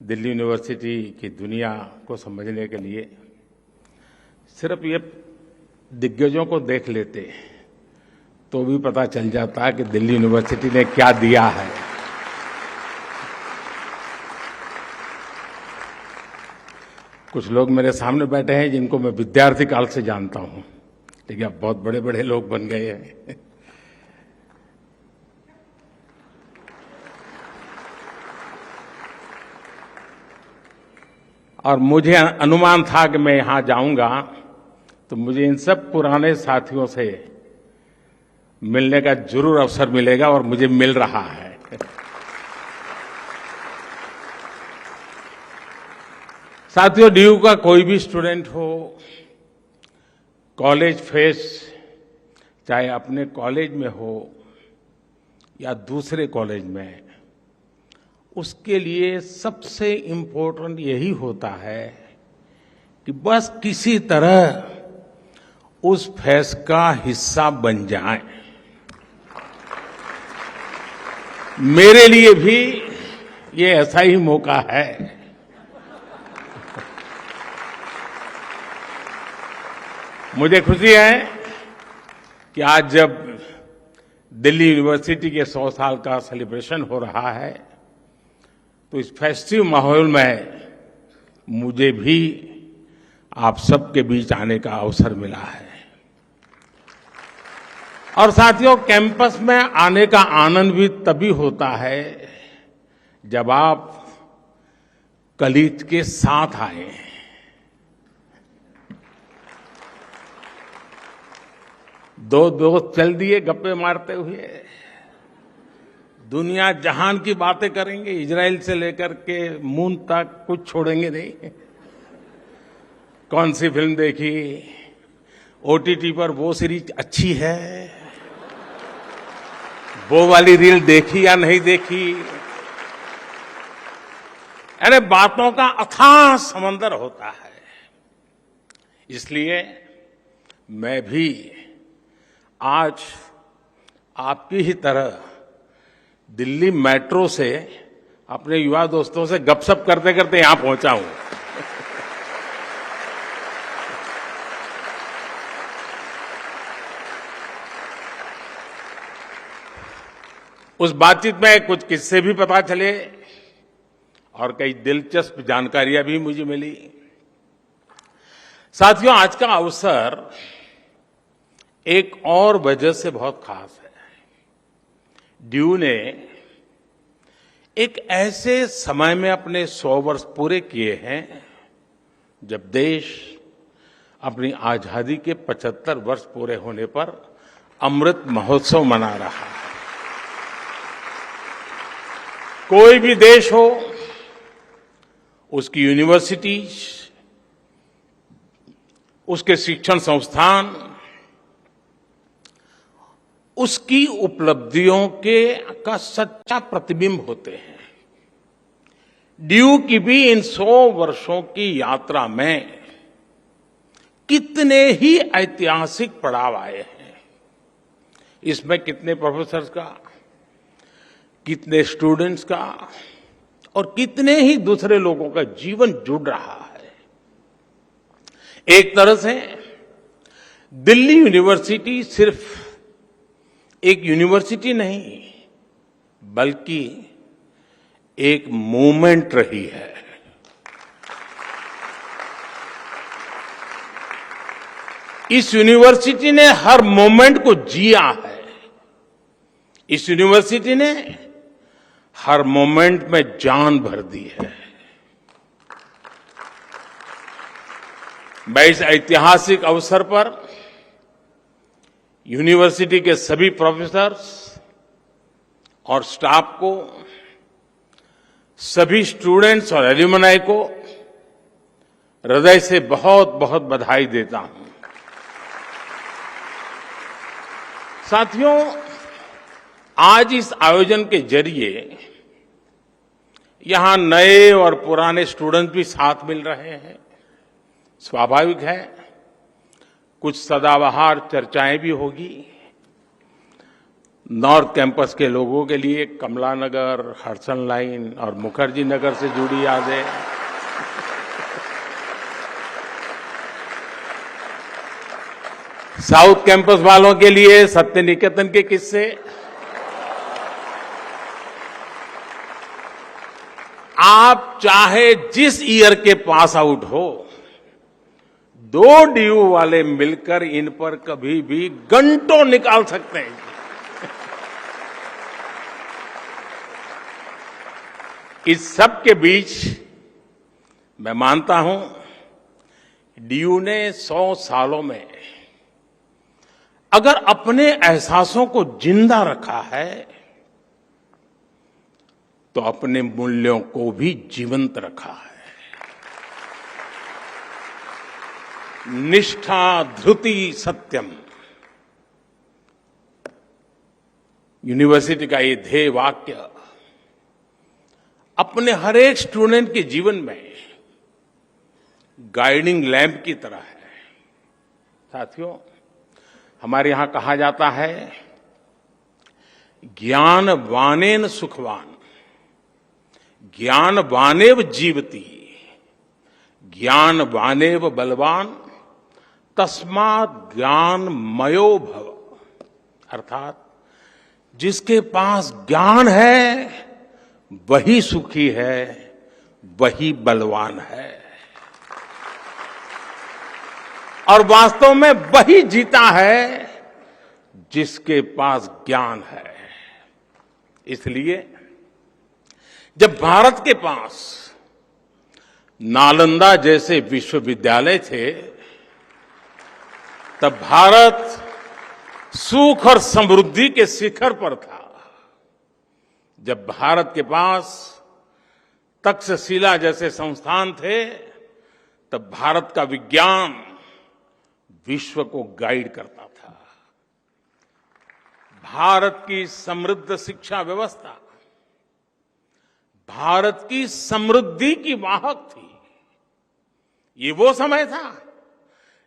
Delhi university की दुनिया को समझने के लिए सिर्फ ये दिग्गजों को देख लेते तो भी पता चल जाता है कि दिल्ली यूनिवर्सिटी ने क्या दिया है। कुछ लोग मेरे सामने बैठे हैं जिनको मैं विद्यार्थी काल से जानता हूं, लेकिन अब बहुत बड़े बड़े लोग बन गए हैं। और मुझे अनुमान था कि मैं यहां जाऊंगा तो मुझे इन सब पुराने साथियों से मिलने का जरूर अवसर मिलेगा, और मुझे मिल रहा है। साथियों, डीयू का कोई भी स्टूडेंट हो, कॉलेज फेस्ट चाहे अपने कॉलेज में हो या दूसरे कॉलेज में, उसके लिए सबसे इम्पोर्टेंट यही होता है कि बस किसी तरह उस फेस्ट का हिस्सा बन जाएं। मेरे लिए भी ये ऐसा ही मौका है। मुझे खुशी है कि आज जब दिल्ली यूनिवर्सिटी के 100 साल का सेलिब्रेशन हो रहा है, तो इस फेस्टिव माहौल में मुझे भी आप सबके बीच आने का अवसर मिला है। और साथियों, कैंपस में आने का आनंद भी तभी होता है जब आप कलीग के साथ आए। दो दोस्त चल दिए गप्पे मारते हुए, दुनिया जहान की बातें करेंगे, इजराइल से लेकर के मून तक कुछ छोड़ेंगे नहीं। कौन सी फिल्म देखी, ओटीटी पर वो सीरीज अच्छी है, वो वाली रील देखी या नहीं देखी। अरे बातों का अथाह समंदर होता है। इसलिए मैं भी आज आपकी ही तरह दिल्ली मेट्रो से अपने युवा दोस्तों से गपशप करते करते यहां पहुंचा हूं। उस बातचीत में कुछ किस्से भी पता चले और कई दिलचस्प जानकारियां भी मुझे मिली। साथियों, आज का अवसर एक और वजह से बहुत खास है। ड्यू ने एक ऐसे समय में अपने 100 वर्ष पूरे किए हैं जब देश अपनी आजादी के 75 वर्ष पूरे होने पर अमृत महोत्सव मना रहा है। कोई भी देश हो, उसकी यूनिवर्सिटीज, उसके शिक्षण संस्थान उसकी उपलब्धियों का सच्चा प्रतिबिंब होते हैं। ड्यू की भी इन 100 वर्षों की यात्रा में कितने ही ऐतिहासिक पड़ाव आए हैं। इसमें कितने प्रोफेसर्स का, कितने स्टूडेंट्स का और कितने ही दूसरे लोगों का जीवन जुड़ रहा है। एक तरह से दिल्ली यूनिवर्सिटी सिर्फ एक यूनिवर्सिटी नहीं, बल्कि एक मूवमेंट रही है। इस यूनिवर्सिटी ने हर मोमेंट को जिया है। इस यूनिवर्सिटी ने हर मोमेंट में जान भर दी है। मैं इस ऐतिहासिक अवसर पर यूनिवर्सिटी के सभी प्रोफेसर्स और स्टाफ को, सभी स्टूडेंट्स और एल्यूमनाई को हृदय से बहुत बहुत बधाई देता हूं। साथियों, आज इस आयोजन के जरिए यहां नए और पुराने स्टूडेंट्स भी साथ मिल रहे हैं। स्वाभाविक है, कुछ सदाबहार चर्चाएं भी होगी। नॉर्थ कैंपस के लोगों के लिए कमला नगर, हडसन लाइन और मुखर्जी नगर से जुड़ी यादें, साउथ कैंपस वालों के लिए सत्य निकेतन के किस्से, आप चाहे जिस ईयर के पास आउट हो, 2 डीयू वाले मिलकर इन पर कभी भी घंटों निकाल सकते हैं। इस सब के बीच मैं मानता हूं डीयू ने 100 सालों में अगर अपने एहसासों को जिंदा रखा है तो अपने मूल्यों को भी जीवंत रखा है। निष्ठा धृति सत्यम, यूनिवर्सिटी का ये ध्येय वाक्य अपने हर एक स्टूडेंट के जीवन में गाइडिंग लैंप की तरह है। साथियों, हमारे यहां कहा जाता है, ज्ञान वानेन सुखवान, ज्ञान वानेव जीवति, ज्ञान वानेव बलवान, तस्मात् ज्ञान मयो भव। अर्थात जिसके पास ज्ञान है वही सुखी है, वही बलवान है, और वास्तव में वही जीता है जिसके पास ज्ञान है। इसलिए जब भारत के पास नालंदा जैसे विश्वविद्यालय थे, तब भारत सुख और समृद्धि के शिखर पर था। जब भारत के पास तक्षशिला जैसे संस्थान थे, तब भारत का विज्ञान विश्व को गाइड करता था। भारत की समृद्ध शिक्षा व्यवस्था भारत की समृद्धि की वाहक थी। ये वो समय था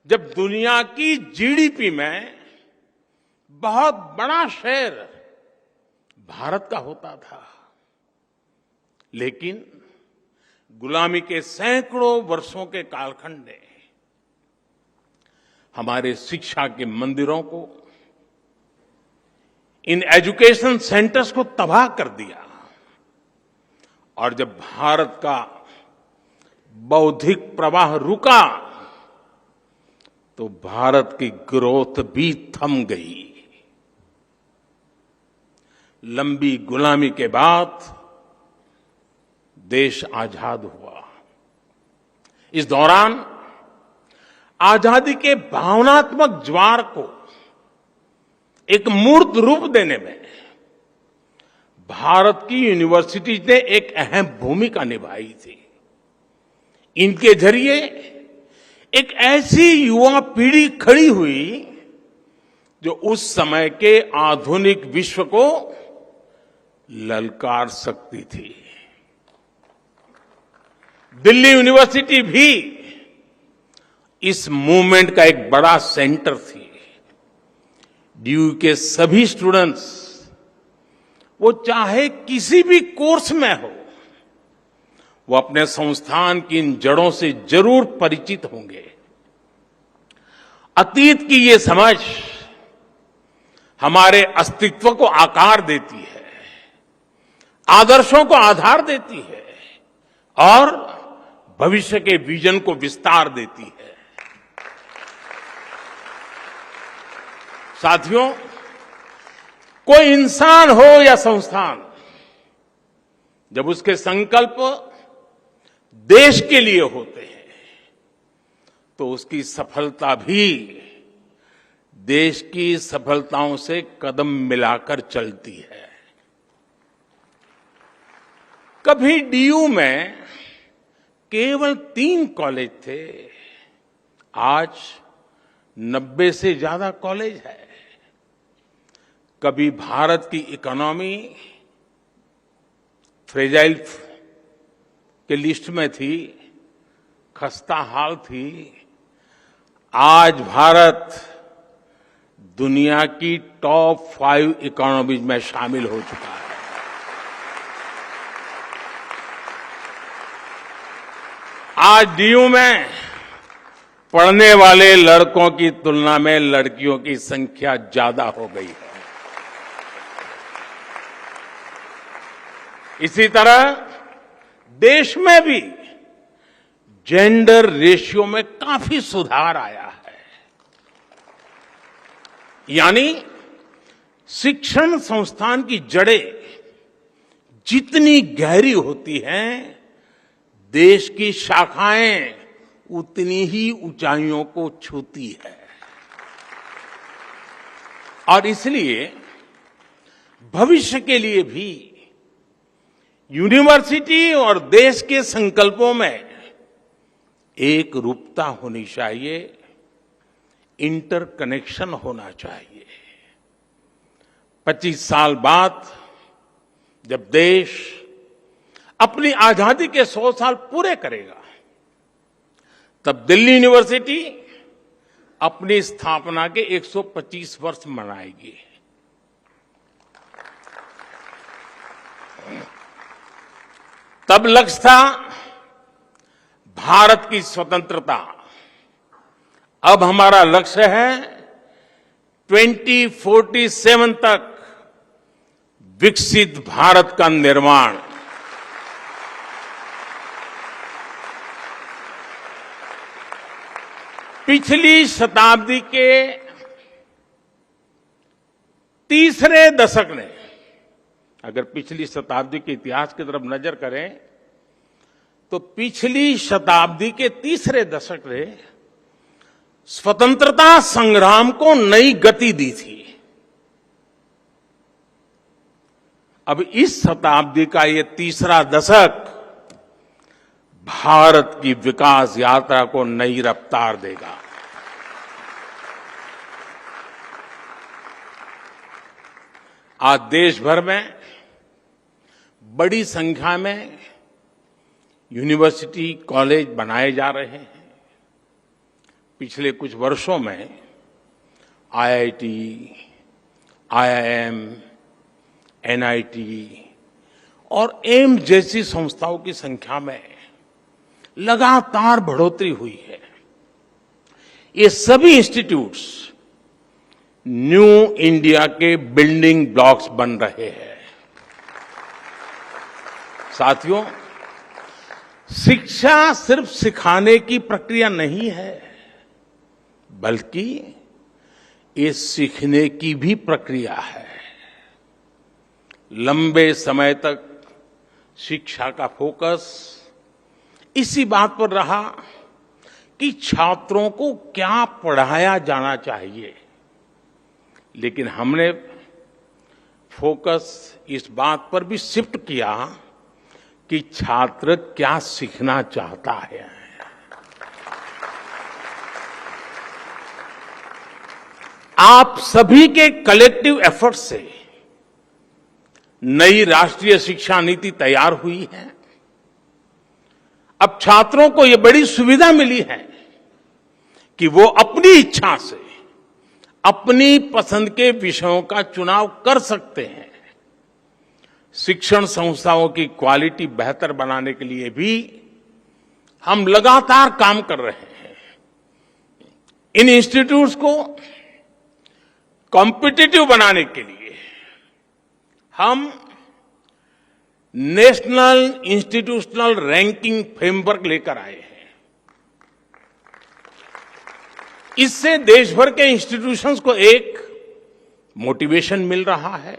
जब दुनिया की जीडीपी में बहुत बड़ा शेयर भारत का होता था। लेकिन गुलामी के सैकड़ों वर्षों के कालखंड ने हमारे शिक्षा के मंदिरों को, इन एजुकेशन सेंटर्स को तबाह कर दिया। और जब भारत का बौद्धिक प्रवाह रुका तो भारत की ग्रोथ भी थम गई। लंबी गुलामी के बाद देश आजाद हुआ। इस दौरान आजादी के भावनात्मक ज्वार को एक मूर्त रूप देने में भारत की यूनिवर्सिटी ने एक अहम भूमिका निभाई थी। इनके जरिए एक ऐसी युवा पीढ़ी खड़ी हुई जो उस समय के आधुनिक विश्व को ललकार सकती थी। दिल्ली यूनिवर्सिटी भी इस मूवमेंट का एक बड़ा सेंटर थी। डीयू के सभी स्टूडेंट्स, वो चाहे किसी भी कोर्स में हो, वो अपने संस्थान की इन जड़ों से जरूर परिचित होंगे। अतीत की ये समझ हमारे अस्तित्व को आकार देती है, आदर्शों को आधार देती है और भविष्य के विजन को विस्तार देती है। साथियों, कोई इंसान हो या संस्थान, जब उसके संकल्प देश के लिए होते हैं तो उसकी सफलता भी देश की सफलताओं से कदम मिलाकर चलती है। कभी डीयू में केवल 3 कॉलेज थे, आज 90 से ज्यादा कॉलेज है। कभी भारत की इकोनॉमी फ्रेजाइल के लिस्ट में थी, खस्ता हाल थी। आज भारत दुनिया की टॉप 5 इकोनॉमीज में शामिल हो चुका है। आज डीयू में पढ़ने वाले लड़कों की तुलना में लड़कियों की संख्या ज्यादा हो गई है। इसी तरह देश में भी जेंडर रेशियो में काफी सुधार आया है। यानी शिक्षण संस्थान की जड़ें जितनी गहरी होती हैं, देश की शाखाएं उतनी ही ऊंचाइयों को छूती है। और इसलिए भविष्य के लिए भी यूनिवर्सिटी और देश के संकल्पों में एक रूपता होनी चाहिए, इंटरकनेक्शन होना चाहिए। 25 साल बाद जब देश अपनी आजादी के 100 साल पूरे करेगा, तब दिल्ली यूनिवर्सिटी अपनी स्थापना के 125 वर्ष मनाएगी। तब लक्ष्य था भारत की स्वतंत्रता। अब हमारा लक्ष्य है 2047 तक विकसित भारत का निर्माण। पिछली शताब्दी के तीसरे दशक ने, अगर पिछली शताब्दी के इतिहास की तरफ नजर करें तो पिछली शताब्दी के तीसरे दशक ने स्वतंत्रता संग्राम को नई गति दी थी। अब इस शताब्दी का ये तीसरा दशक भारत की विकास यात्रा को नई रफ्तार देगा। आज देश भर में बड़ी संख्या में यूनिवर्सिटी, कॉलेज बनाए जा रहे हैं। पिछले कुछ वर्षों में आईआईटी, आईआईएम, एनआईटी और एम्स जैसी संस्थाओं की संख्या में लगातार बढ़ोतरी हुई है। ये सभी इंस्टीट्यूट्स न्यू इंडिया के बिल्डिंग ब्लॉक्स बन रहे हैं। साथियों, शिक्षा सिर्फ सिखाने की प्रक्रिया नहीं है, बल्कि ये सीखने की भी प्रक्रिया है। लंबे समय तक शिक्षा का फोकस इसी बात पर रहा कि छात्रों को क्या पढ़ाया जाना चाहिए, लेकिन हमने फोकस इस बात पर भी शिफ्ट किया कि छात्र क्या सीखना चाहता है। आप सभी के कलेक्टिव एफर्ट से नई राष्ट्रीय शिक्षा नीति तैयार हुई है। अब छात्रों को यह बड़ी सुविधा मिली है कि वो अपनी इच्छा से अपनी पसंद के विषयों का चुनाव कर सकते हैं। शिक्षण संस्थाओं की क्वालिटी बेहतर बनाने के लिए भी हम लगातार काम कर रहे हैं। इन इंस्टीट्यूट्स को कॉम्पिटिटिव बनाने के लिए हम नेशनल इंस्टीट्यूशनल रैंकिंग फ्रेमवर्क लेकर आए हैं। इससे देश भर के इंस्टीट्यूशंस को एक मोटिवेशन मिल रहा है।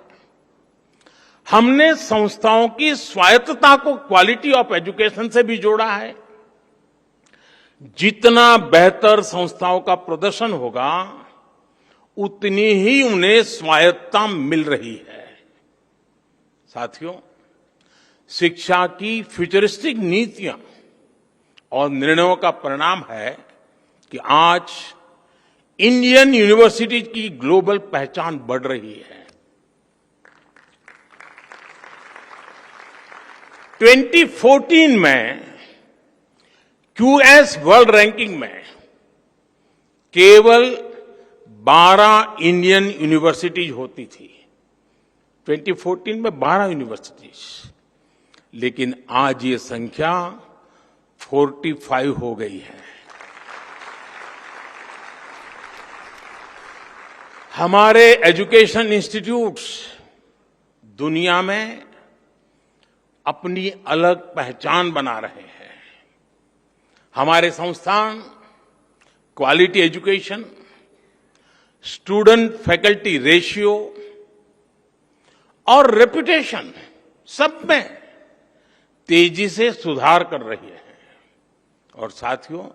हमने संस्थाओं की स्वायत्तता को क्वालिटी ऑफ एजुकेशन से भी जोड़ा है। जितना बेहतर संस्थाओं का प्रदर्शन होगा, उतनी ही उन्हें स्वायत्तता मिल रही है। साथियों, शिक्षा की फ्यूचरिस्टिक नीतियां और निर्णयों का परिणाम है कि आज इंडियन यूनिवर्सिटी की ग्लोबल पहचान बढ़ रही है। 2014 में क्यूएस वर्ल्ड रैंकिंग में केवल 12 इंडियन यूनिवर्सिटीज होती थी। 2014 में 12 यूनिवर्सिटीज, लेकिन आज ये संख्या 45 हो गई है। हमारे एजुकेशन इंस्टीट्यूट्स दुनिया में अपनी अलग पहचान बना रहे हैं। हमारे संस्थान quality education, student faculty ratio और रेपुटेशन सब में तेजी से सुधार कर रही है। और साथियों,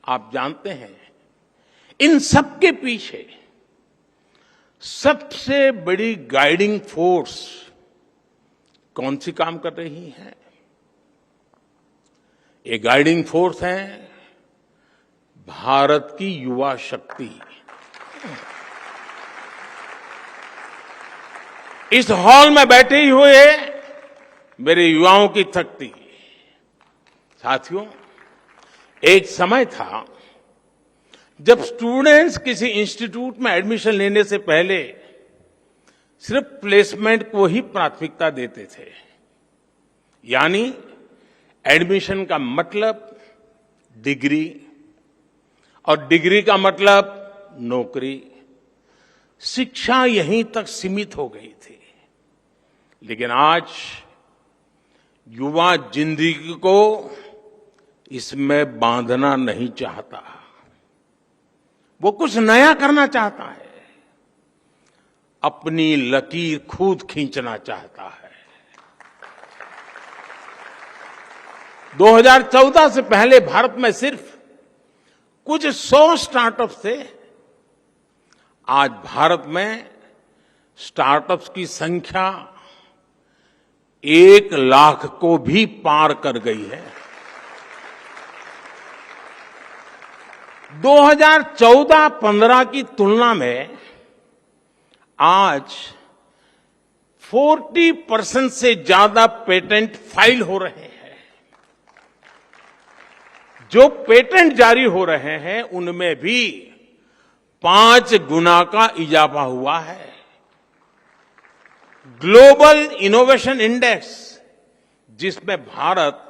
आप जानते हैं, इन सब के पीछे सबसे बड़ी गाइडिंग फोर्स कौन सी काम कर रही है? ये गाइडिंग फोर्स है भारत की युवा शक्ति। इस हॉल में बैठे ही हुए मेरे युवाओं की शक्ति। साथियों, एक समय था जब स्टूडेंट्स किसी इंस्टीट्यूट में एडमिशन लेने से पहले सिर्फ प्लेसमेंट को ही प्राथमिकता देते थे। यानी एडमिशन का मतलब डिग्री और डिग्री का मतलब नौकरी। शिक्षा यहीं तक सीमित हो गई थी। लेकिन आज युवा जिंदगी को इसमें बांधना नहीं चाहता। वो कुछ नया करना चाहता है, अपनी लकीर खुद खींचना चाहता है। 2014 से पहले भारत में सिर्फ कुछ 100 स्टार्टअप्स थे। आज भारत में स्टार्टअप्स की संख्या 1 लाख को भी पार कर गई है। 2014-15 की तुलना में आज 40% से ज्यादा पेटेंट फाइल हो रहे हैं। जो पेटेंट जारी हो रहे हैं उनमें भी 5 गुना का इजाफा हुआ है। ग्लोबल इनोवेशन इंडेक्स, जिसमें भारत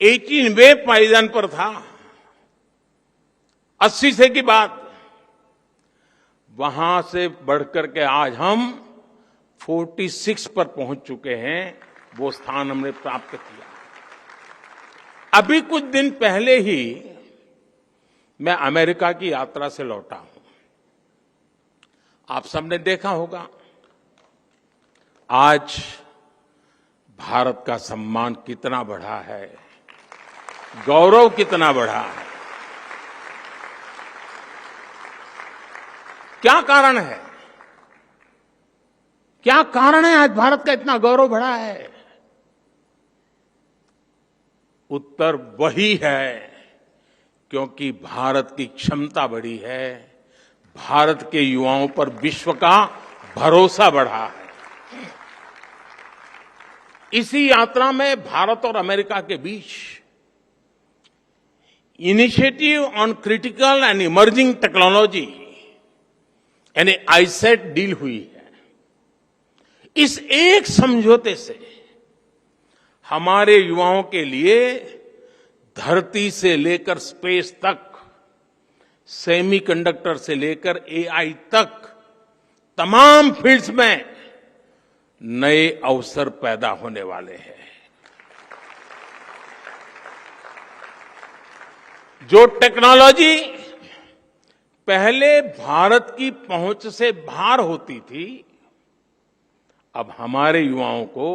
18वें पायदान पर था 80 से की बात, वहां से बढ़कर के आज हम 46 पर पहुंच चुके हैं। वो स्थान हमने प्राप्त किया। अभी कुछ दिन पहले ही मैं अमेरिका की यात्रा से लौटा हूं। आप सबने देखा होगा आज भारत का सम्मान कितना बढ़ा है, गौरव कितना बढ़ा है। क्या कारण है? क्या कारण है आज भारत का इतना गौरव बढ़ा है? उत्तर वही है, क्योंकि भारत की क्षमता बढ़ी है, भारत के युवाओं पर विश्व का भरोसा बढ़ा है। इसी यात्रा में भारत और अमेरिका के बीच initiative on critical and emerging technology यानी आईसेट डील हुई है। इस एक समझौते से हमारे युवाओं के लिए धरती से लेकर स्पेस तक, सेमीकंडक्टर से लेकर एआई तक तमाम फील्ड्स में नए अवसर पैदा होने वाले हैं। जो टेक्नोलॉजी पहले भारत की पहुंच से बाहर होती थी, अब हमारे युवाओं को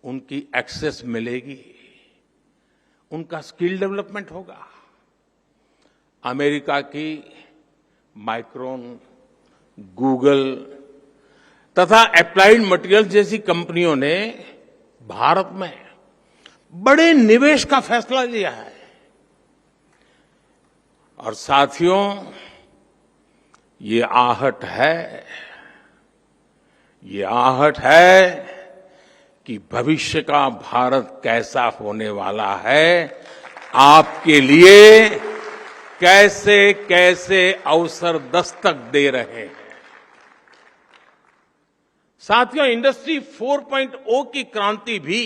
उनकी एक्सेस मिलेगी, उनका स्किल डेवलपमेंट होगा। अमेरिका की माइक्रोन, गूगल तथा एप्लाइड मटेरियल जैसी कंपनियों ने भारत में बड़े निवेश का फैसला लिया है। और साथियों, ये आहट है कि भविष्य का भारत कैसा होने वाला है, आपके लिए कैसे कैसे अवसर दस्तक दे रहे हैं। साथियों, इंडस्ट्री 4.0 की क्रांति भी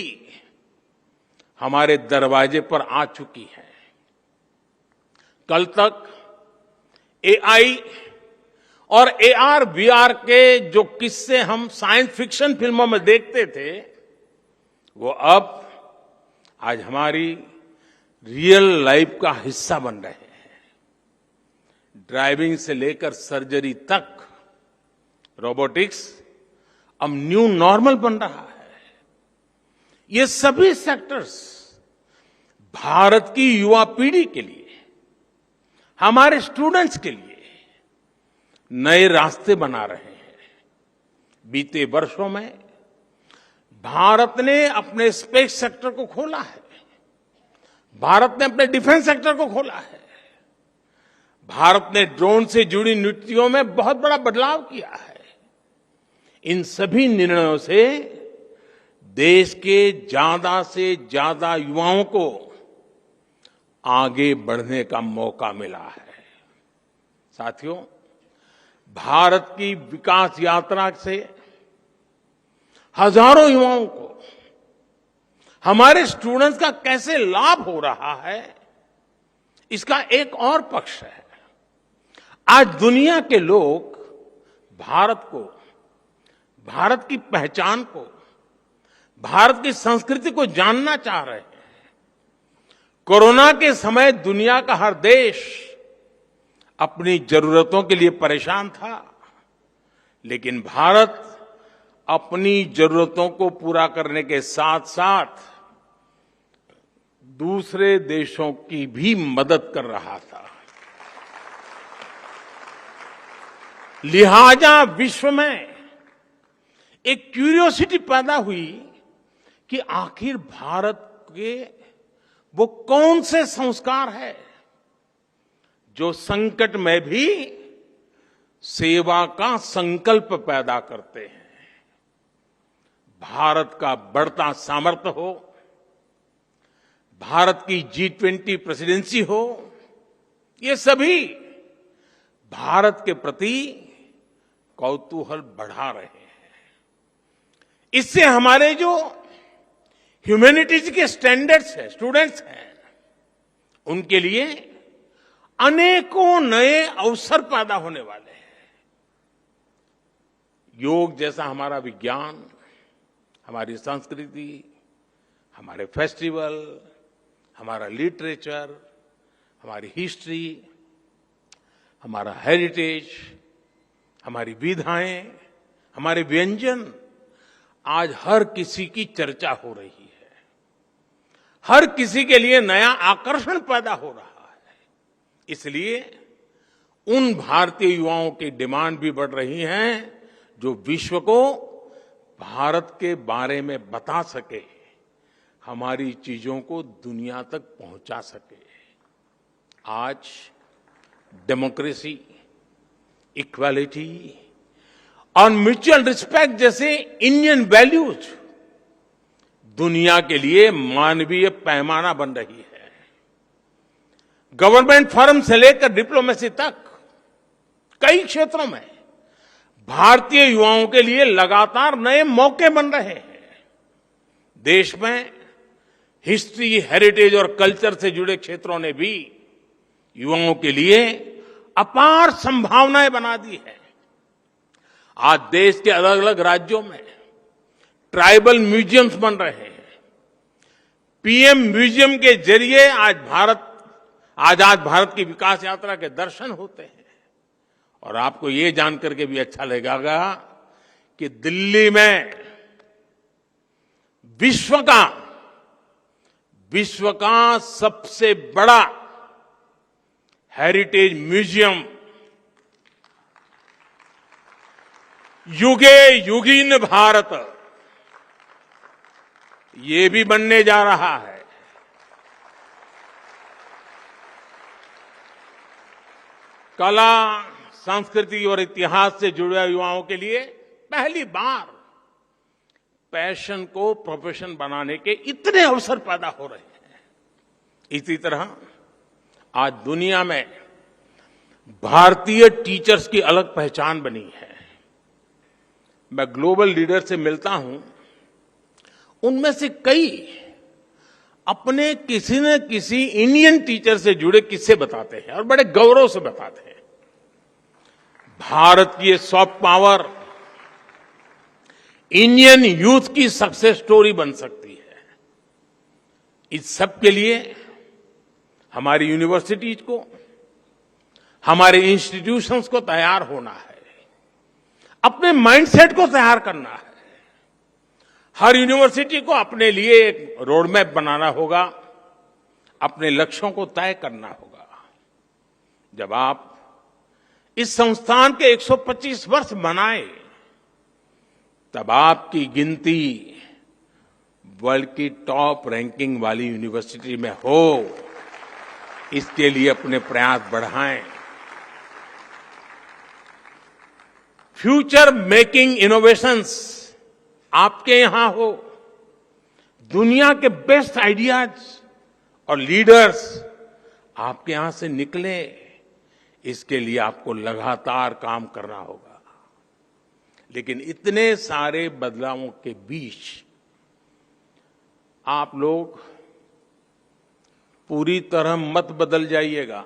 हमारे दरवाजे पर आ चुकी है। कल तक एआई और एआर वीआर के जो किस्से हम साइंस फिक्शन फिल्मों में देखते थे, वो अब आज हमारी रियल लाइफ का हिस्सा बन रहे हैं। ड्राइविंग से लेकर सर्जरी तक रोबोटिक्स अब न्यू नॉर्मल बन रहा है। ये सभी सेक्टर्स भारत की युवा पीढ़ी के लिए, हमारे स्टूडेंट्स के लिए नए रास्ते बना रहे हैं। बीते वर्षों में भारत ने अपने स्पेस सेक्टर को खोला है, भारत ने अपने डिफेंस सेक्टर को खोला है, भारत ने ड्रोन से जुड़ी नीतियों में बहुत बड़ा बदलाव किया है। इन सभी निर्णयों से देश के ज्यादा से ज्यादा युवाओं को आगे बढ़ने का मौका मिला है। साथियों, भारत की विकास यात्रा से हजारों युवाओं को, हमारे स्टूडेंट्स का कैसे लाभ हो रहा है, इसका एक और पक्ष है। आज दुनिया के लोग भारत को, भारत की पहचान को, भारत की संस्कृति को जानना चाह रहे हैं। कोरोना के समय दुनिया का हर देश अपनी जरूरतों के लिए परेशान था, लेकिन भारत अपनी जरूरतों को पूरा करने के साथ साथ दूसरे देशों की भी मदद कर रहा था। लिहाजा विश्व में एक क्यूरियोसिटी पैदा हुई कि आखिर भारत के वो कौन से संस्कार है जो संकट में भी सेवा का संकल्प पैदा करते हैं। भारत का बढ़ता सामर्थ्य हो, भारत की G20 प्रेसिडेंसी हो, ये सभी भारत के प्रति कौतूहल बढ़ा रहे हैं। इससे हमारे जो ह्यूमैनिटीज के स्टैंडर्ड्स हैं, स्टूडेंट्स हैं, उनके लिए अनेकों नए अवसर पैदा होने वाले हैं। योग जैसा हमारा विज्ञान, हमारी संस्कृति, हमारे फेस्टिवल, हमारा लिटरेचर, हमारी हिस्ट्री, हमारा हेरिटेज, हमारी विधाएं, हमारे व्यंजन आज हर किसी की चर्चा हो रही है। हर किसी के लिए नया आकर्षण पैदा हो रहा है। इसलिए उन भारतीय युवाओं की डिमांड भी बढ़ रही है जो विश्व को भारत के बारे में बता सके, हमारी चीजों को दुनिया तक पहुंचा सके। आज डेमोक्रेसी, इक्वालिटी और म्यूचुअल रिस्पेक्ट जैसे इंडियन वैल्यूज दुनिया के लिए मानवीय पैमाना बन रही है। गवर्नमेंट फोरम से लेकर डिप्लोमेसी तक कई क्षेत्रों में भारतीय युवाओं के लिए लगातार नए मौके बन रहे हैं। देश में हिस्ट्री, हेरिटेज और कल्चर से जुड़े क्षेत्रों ने भी युवाओं के लिए अपार संभावनाएं बना दी है। आज देश के अलग अलग राज्यों में ट्राइबल म्यूजियम्स बन रहे हैं। पीएम म्यूजियम के जरिए आजाद भारत की विकास यात्रा के दर्शन होते हैं। और आपको ये जानकर के भी अच्छा लगेगा कि दिल्ली में विश्व का सबसे बड़ा हेरिटेज म्यूजियम युगे युगीन भारत, ये भी बनने जा रहा है। कला, संस्कृति और इतिहास से जुड़े युवाओं के लिए पहली बार पैशन को प्रोफेशन बनाने के इतने अवसर पैदा हो रहे हैं। इसी तरह आज दुनिया में भारतीय टीचर्स की अलग पहचान बनी है। मैं ग्लोबल लीडर से मिलता हूं, उनमें से कई अपने किसी न किसी इंडियन टीचर से जुड़े किस्से बताते हैं और बड़े गौरव से बताते हैं। भारत की ये सॉफ्ट पावर इंडियन यूथ की सक्सेस स्टोरी बन सकती है। इस सब के लिए हमारी यूनिवर्सिटीज को, हमारे इंस्टीट्यूशंस को तैयार होना है, अपने माइंडसेट को तैयार करना है। हर यूनिवर्सिटी को अपने लिए एक रोड मैप बनाना होगा, अपने लक्ष्यों को तय करना होगा। जब आप इस संस्थान के 125 वर्ष मनाए, तब आपकी गिनती वर्ल्ड की टॉप रैंकिंग वाली यूनिवर्सिटी में हो, इसके लिए अपने प्रयास बढ़ाएं। फ्यूचर मेकिंग इनोवेशंस आपके यहां हो, दुनिया के बेस्ट आइडियाज और लीडर्स आपके यहां से निकले, इसके लिए आपको लगातार काम करना होगा। लेकिन इतने सारे बदलावों के बीच आप लोग पूरी तरह मत बदल जाइएगा।